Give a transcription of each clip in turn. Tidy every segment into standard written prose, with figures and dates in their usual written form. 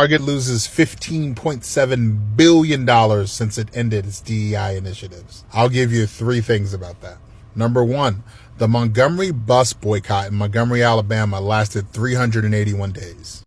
Target loses $15.7 billion since it ended its DEI initiatives. I'll give you three things about that. Number one, the Montgomery bus boycott in Montgomery, Alabama lasted 381 days.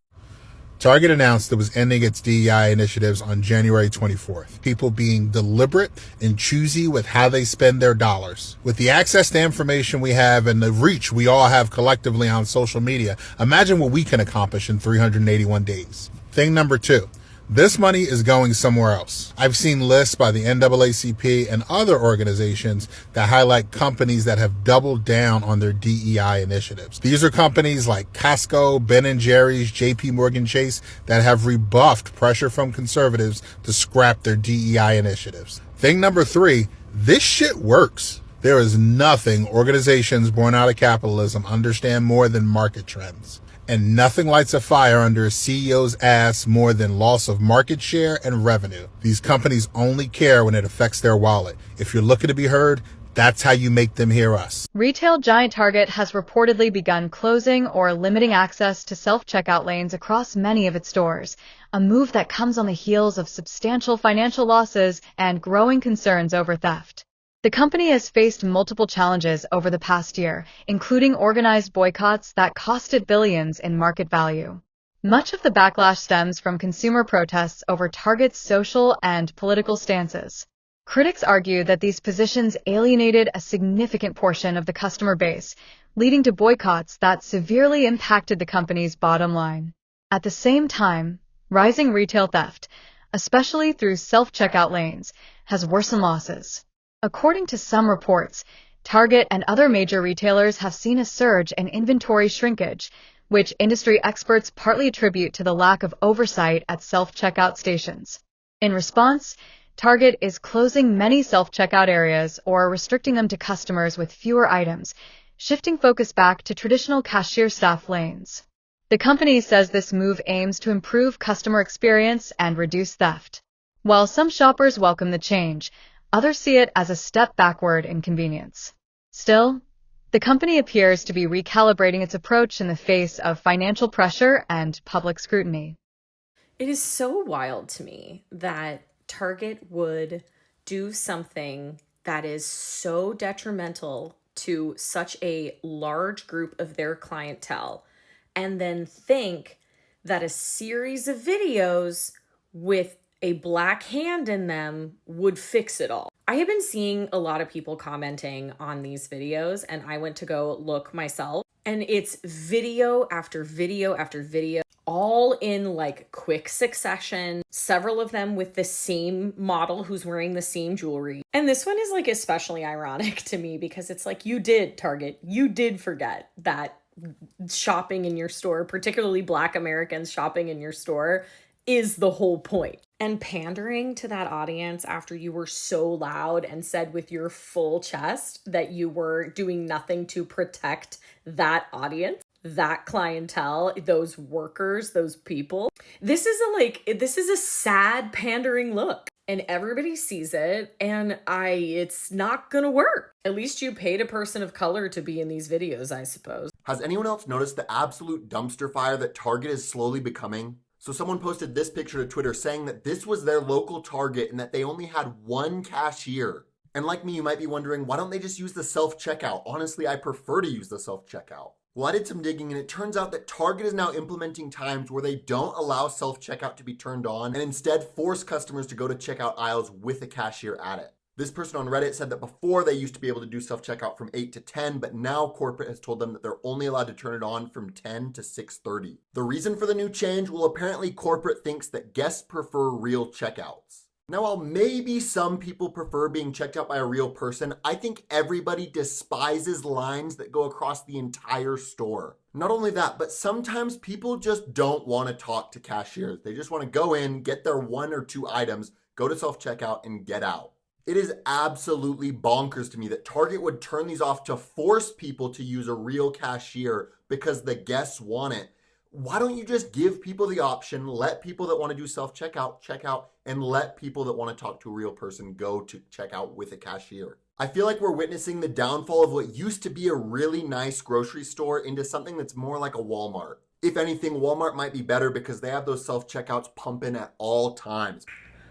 Target announced it was ending its DEI initiatives on January 24th. People being deliberate and choosy with how they spend their dollars. With the access to information we have and the reach we all have collectively on social media, imagine what we can accomplish in 381 days. Thing number two, this money is going somewhere else. I've seen lists by the NAACP and other organizations that highlight companies that have doubled down on their DEI initiatives. These are companies like Costco, Ben & Jerry's, JP Morgan Chase that have rebuffed pressure from conservatives to scrap their DEI initiatives. Thing number three, this shit works. There is nothing organizations born out of capitalism understand more than market trends. And nothing lights a fire under a CEO's ass more than loss of market share and revenue. These companies only care when it affects their wallet. If you're looking to be heard, that's how you make them hear us. Retail giant Target has reportedly begun closing or limiting access to self-checkout lanes across many of its stores, a move that comes on the heels of substantial financial losses and growing concerns over theft. The company has faced multiple challenges over the past year, including organized boycotts that cost it billions in market value. Much of the backlash stems from consumer protests over Target's social and political stances. Critics argue that these positions alienated a significant portion of the customer base, leading to boycotts that severely impacted the company's bottom line. At the same time, rising retail theft, especially through self-checkout lanes, has worsened losses. According to some reports, Target and other major retailers have seen a surge in inventory shrinkage, which industry experts partly attribute to the lack of oversight at self-checkout stations. In response, Target is closing many self-checkout areas or restricting them to customers with fewer items, shifting focus back to traditional cashier staff lanes. The company says this move aims to improve customer experience and reduce theft. While some shoppers welcome the change, others see it as a step backward in convenience. Still, the company appears to be recalibrating its approach in the face of financial pressure and public scrutiny. It is so wild to me that Target would do something that is so detrimental to such a large group of their clientele and then think that a series of videos with a black hand in them would fix it all. I have been seeing a lot of people commenting on these videos, and I went to go look myself, and it's video after video after video, all in like quick succession, several of them with the same model who's wearing the same jewelry. And this one is like especially ironic to me because it's like, you did, Target, you did forget that shopping in your store, particularly Black Americans shopping in your store, is the whole point. And pandering to that audience after you were so loud and said with your full chest that you were doing nothing to protect that audience, that clientele, those workers, those people. This is a sad pandering look. And everybody sees it, and it's not gonna work. At least you paid a person of color to be in these videos, I suppose. Has anyone else noticed the absolute dumpster fire that Target is slowly becoming? So someone posted this picture to Twitter saying that this was their local Target and that they only had one cashier. And like me, you might be wondering, why don't they just use the self-checkout? Honestly, I prefer to use the self-checkout. Well, I did some digging and it turns out that Target is now implementing times where they don't allow self-checkout to be turned on and instead force customers to go to checkout aisles with a cashier at it. This person on Reddit said that before they used to be able to do self-checkout from 8 to 10, but now corporate has told them that they're only allowed to turn it on from 10 to 6:30. The reason for the new change? Well, apparently corporate thinks that guests prefer real checkouts. Now, while maybe some people prefer being checked out by a real person, I think everybody despises lines that go across the entire store. Not only that, but sometimes people just don't want to talk to cashiers. They just want to go in, get their one or two items, go to self-checkout, and get out. It is absolutely bonkers to me that Target would turn these off to force people to use a real cashier because the guests want it. Why don't you just give people the option, let people that want to do self-checkout check out, and let people that want to talk to a real person go to check out with a cashier? I feel like we're witnessing the downfall of what used to be a really nice grocery store into something that's more like a Walmart. If anything, Walmart might be better because they have those self-checkouts pumping at all times.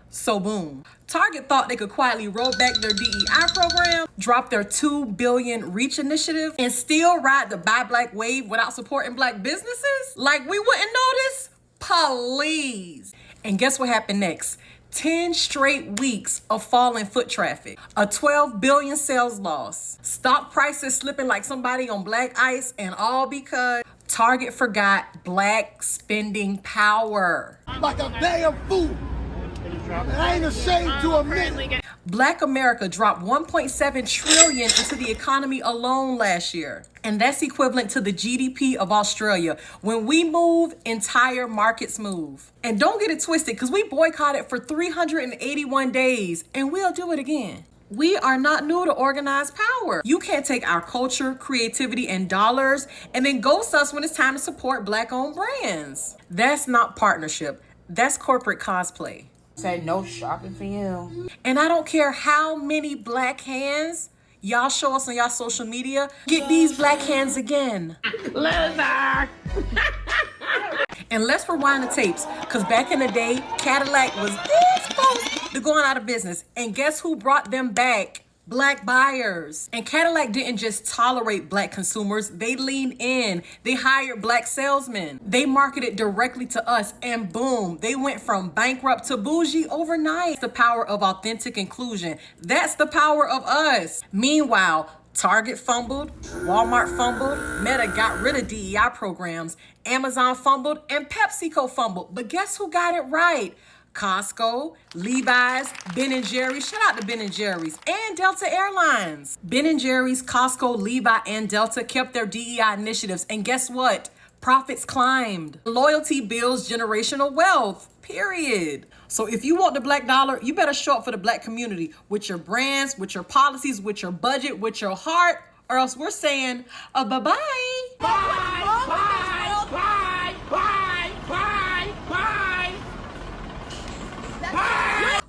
So boom, Target thought they could quietly roll back their DEI program, drop their $2 billion reach initiative, and still ride the Buy Black wave without supporting Black businesses? Like we wouldn't notice? Please. And guess what happened next? 10 straight weeks of falling foot traffic, a 12 billion sales loss, stock prices slipping like somebody on black ice, and all because Target forgot Black spending power. Like a damn fool. And I ain't ashamed to admit. Black America dropped 1.7 trillion into the economy alone last year. And that's equivalent to the GDP of Australia. When we move, entire markets move. And don't get it twisted, because we boycotted for 381 days, and we'll do it again. We are not new to organized power. You can't take our culture, creativity, and dollars and then ghost us when it's time to support Black-owned brands. That's not partnership. That's corporate cosplay. Said no shopping for you. And I don't care how many Black hands y'all show us on y'all social media. Get these Black hands again. Loser! And let's rewind the tapes, because back in the day, Cadillac was this close to going out of business. And guess who brought them back? Black buyers. And Cadillac didn't just tolerate Black consumers, they leaned in. They hired Black salesmen. They marketed directly to us, and boom, they went from bankrupt to bougie overnight. The power of authentic inclusion. That's the power of us. Meanwhile, Target fumbled, Walmart fumbled, Meta got rid of DEI programs, Amazon fumbled, and PepsiCo fumbled. But guess who got it right? Costco, Levi's, Ben & Jerry's, shout out to Ben & Jerry's, and Delta Airlines. Ben & Jerry's, Costco, Levi, and Delta kept their DEI initiatives, and guess what? Profits climbed. Loyalty builds generational wealth, period. So if you want the Black dollar, you better show up for the Black community with your brands, with your policies, with your budget, with your heart, or else we're saying bye-bye. Bye, bye, bye, bye, bye, bye.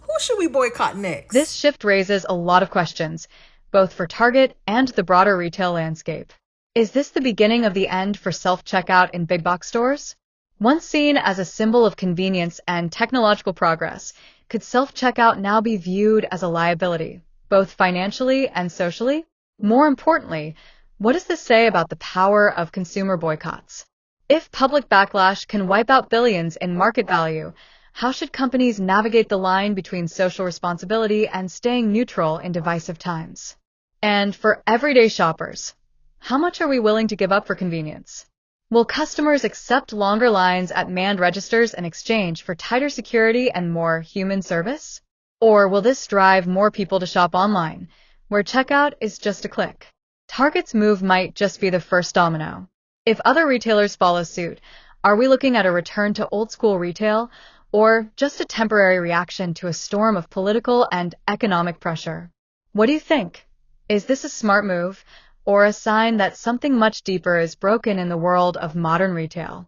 Who should we boycott next? This shift raises a lot of questions, both for Target and the broader retail landscape. Is this the beginning of the end for self-checkout in big box stores? Once seen as a symbol of convenience and technological progress, could self-checkout now be viewed as a liability, both financially and socially? More importantly, what does this say about the power of consumer boycotts? If public backlash can wipe out billions in market value, how should companies navigate the line between social responsibility and staying neutral in divisive times? And for everyday shoppers, how much are we willing to give up for convenience? Will customers accept longer lines at manned registers in exchange for tighter security and more human service? Or will this drive more people to shop online, where checkout is just a click? Target's move might just be the first domino. If other retailers follow suit, are we looking at a return to old-school retail, or just a temporary reaction to a storm of political and economic pressure? What do you think? Is this a smart move, or a sign that something much deeper is broken in the world of modern retail?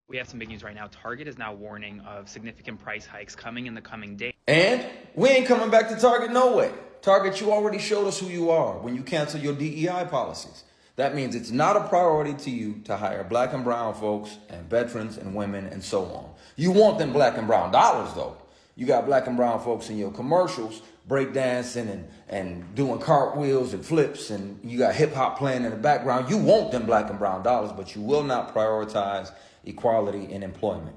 We have some big news right now. Target is now warning of significant price hikes coming in the coming days. And we ain't coming back to Target no way. Target, you already showed us who you are when you cancel your DEI policies. That means it's not a priority to you to hire Black and brown folks and veterans and women and so on. You want them Black and brown dollars though. You got Black and brown folks in your commercials breakdancing and doing cartwheels and flips, and you got hip hop playing in the background. You want them Black and brown dollars, but you will not prioritize equality in employment.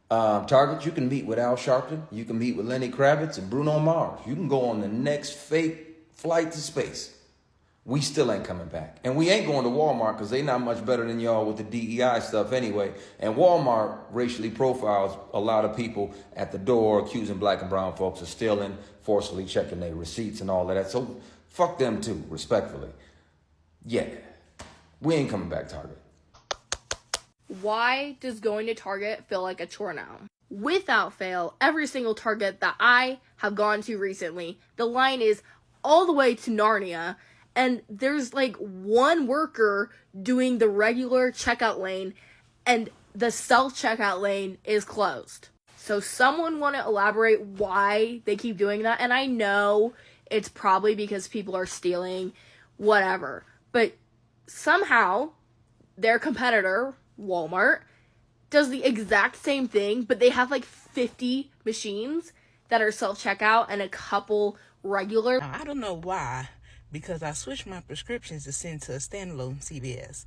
Target, you can meet with Al Sharpton. You can meet with Lenny Kravitz and Bruno Mars. You can go on the next fake flight to space. We still ain't coming back. And we ain't going to Walmart because they not much better than y'all with the DEI stuff anyway. And Walmart racially profiles a lot of people at the door, accusing Black and brown folks of stealing, forcefully checking their receipts and all of that. So fuck them too, respectfully. Yeah, we ain't coming back, Target. Why does going to Target feel like a chore now? Without fail, every single Target that I have gone to recently, the line is all the way to Narnia, and there's like one worker doing the regular checkout lane, and the self-checkout lane is closed. So someone want to elaborate why they keep doing that? And I know it's probably because people are stealing, whatever, but somehow their competitor, Walmart does the exact same thing, but they have like 50 machines that are self-checkout and a couple regular. I don't know why, because I switched my prescriptions to send to a standalone CVS,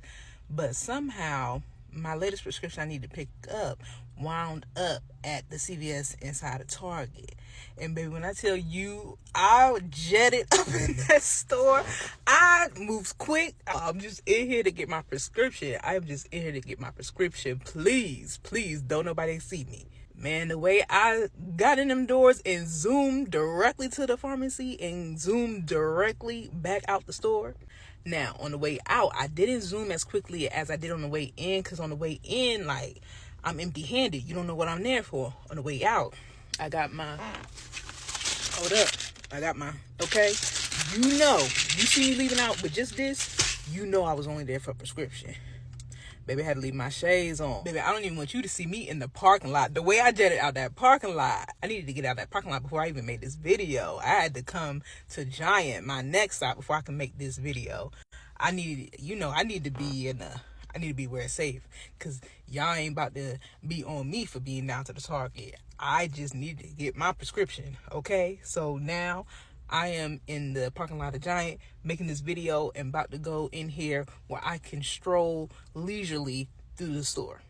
but somehow my latest prescription I need to pick up wound up at the CVS inside of Target. And baby, when I tell you I jetted up in that store, I moves quick. I'm just in here to get my prescription. I'm just in here to get my prescription. Please, please don't nobody see me. Man, the way I got in them doors and zoomed directly to the pharmacy and zoomed directly back out the store. Now, on the way out, I didn't zoom as quickly as I did on the way in, because on the way in, like, I'm empty-handed. You don't know what I'm there for. On the way out, I got my, okay? You see me leaving out with just this, you know I was only there for a prescription. Baby, I had to leave my shades on. Baby, I don't even want you to see me in the parking lot. The way I jetted out that parking lot, I needed to get out that parking lot before I even made this video. I had to come to Giant, my next stop, before I can make this video. I need to be where it's safe, because y'all ain't about to be on me for being down to the Target. I just need to get my prescription, okay? So now I am in the parking lot of Giant making this video and about to go in here where I can stroll leisurely through the store.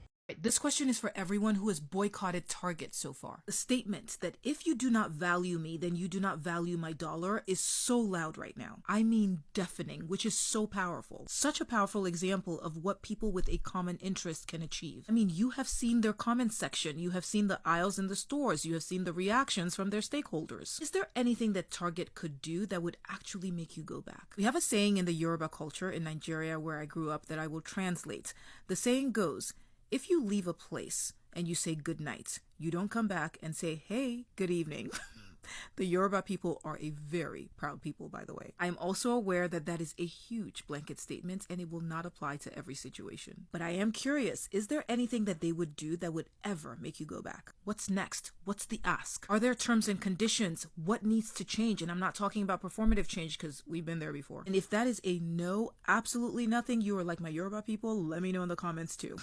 This question is for everyone who has boycotted Target so far. The statement that if you do not value me, then you do not value my dollar is so loud right now. I mean deafening, which is so powerful. Such a powerful example of what people with a common interest can achieve. I mean, you have seen their comment section, you have seen the aisles in the stores, you have seen the reactions from their stakeholders. Is there anything that Target could do that would actually make you go back? We have a saying in the Yoruba culture in Nigeria where I grew up that I will translate. The saying goes, if you leave a place and you say good night, you don't come back and say, hey, good evening. The Yoruba people are a very proud people, by the way. I am also aware that that is a huge blanket statement and it will not apply to every situation. But I am curious, is there anything that they would do that would ever make you go back? What's next? What's the ask? Are there terms and conditions? What needs to change? And I'm not talking about performative change because we've been there before. And if that is a no, absolutely nothing, you are like my Yoruba people, let me know in the comments too.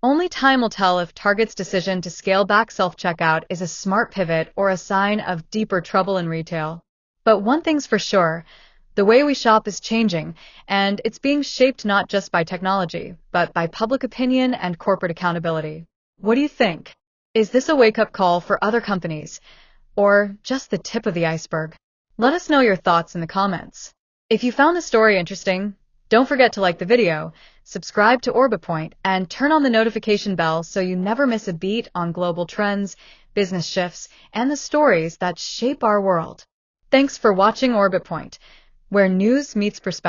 Only time will tell if Target's decision to scale back self-checkout is a smart pivot or a sign of deeper trouble in retail. But one thing's for sure, the way we shop is changing, and it's being shaped not just by technology, but by public opinion and corporate accountability. What do you think? Is this a wake-up call for other companies, or just the tip of the iceberg? Let us know your thoughts in the comments. If you found the story interesting, don't forget to like the video, subscribe to OrbitPoint, and turn on the notification bell so you never miss a beat on global trends, business shifts, and the stories that shape our world. Thanks for watching OrbitPoint, where news meets perspective.